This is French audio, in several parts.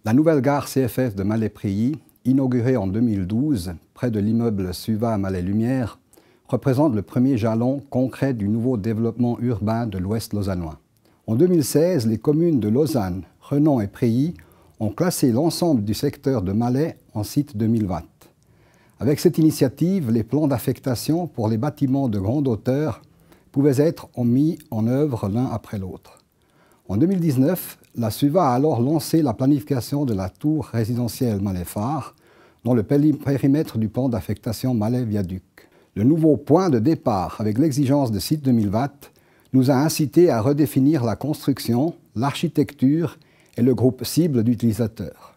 La nouvelle gare CFF de Malais-Prilly, inaugurée en 2012 près de l'immeuble Suva à Malais-Lumière, représente le premier jalon concret du nouveau développement urbain de l'Ouest lausannois. En 2016, les communes de Lausanne, Renan et Prilly ont classé l'ensemble du secteur de Malais en site 2020. Avec cette initiative, les plans d'affectation pour les bâtiments de grande hauteur pouvaient être mis en œuvre l'un après l'autre. En 2019, la SUVA a alors lancé la planification de la tour résidentielle Malais-Phare dans le périmètre du plan d'affectation Malais-Viaduc. Le nouveau point de départ avec l'exigence de site 2020 nous a incité à redéfinir la construction, l'architecture et le groupe cible d'utilisateurs.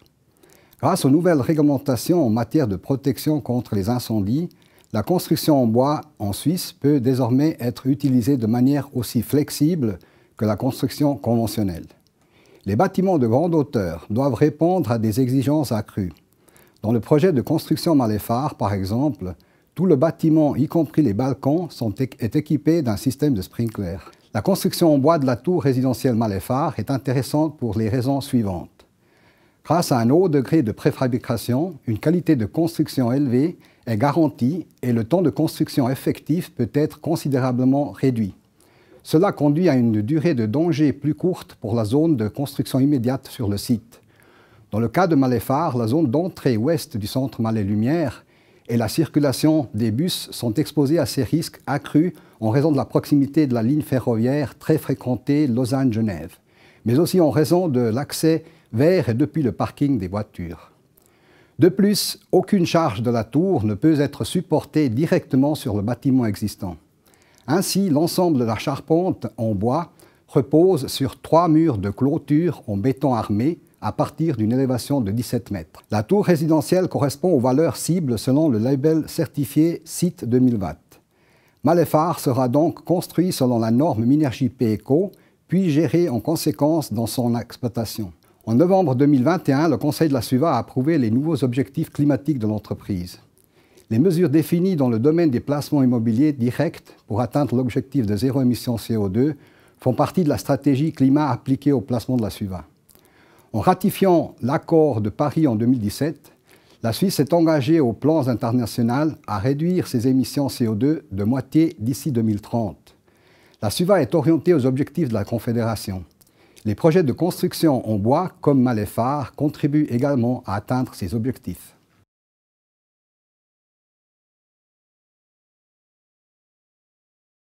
Grâce aux nouvelles réglementations en matière de protection contre les incendies, la construction en bois en Suisse peut désormais être utilisée de manière aussi flexible que la construction conventionnelle. Les bâtiments de grande hauteur doivent répondre à des exigences accrues. Dans le projet de construction Malais-Phare, par exemple, tout le bâtiment, y compris les balcons, est équipé d'un système de sprinkler. La construction en bois de la tour résidentielle Malais-Phare est intéressante pour les raisons suivantes. Grâce à un haut degré de préfabrication, une qualité de construction élevée est garantie et le temps de construction effectif peut être considérablement réduit. Cela conduit à une durée de danger plus courte pour la zone de construction immédiate sur le site. Dans le cas de Malais-Phare, la zone d'entrée ouest du centre Malais-Lumière et la circulation des bus sont exposés à ces risques accrus en raison de la proximité de la ligne ferroviaire très fréquentée Lausanne-Genève, mais aussi en raison de l'accès vers et depuis le parking des voitures. De plus, aucune charge de la tour ne peut être supportée directement sur le bâtiment existant. Ainsi, l'ensemble de la charpente en bois repose sur 3 murs de clôture en béton armé à partir d'une élévation de 17 mètres. La tour résidentielle correspond aux valeurs cibles selon le label certifié Site 2020. Malais-Phare sera donc construit selon la norme Minergie-P Eco, puis géré en conséquence dans son exploitation. En novembre 2021, le Conseil de la SUVA a approuvé les nouveaux objectifs climatiques de l'entreprise. Les mesures définies dans le domaine des placements immobiliers directs pour atteindre l'objectif de zéro émission CO2 font partie de la stratégie climat appliquée au placement de la SUVA. En ratifiant l'accord de Paris en 2017, la Suisse s'est engagée aux plans internationaux à réduire ses émissions CO2 de moitié d'ici 2030. La SUVA est orientée aux objectifs de la Confédération. Les projets de construction en bois, comme Malais-Phare, contribuent également à atteindre ces objectifs.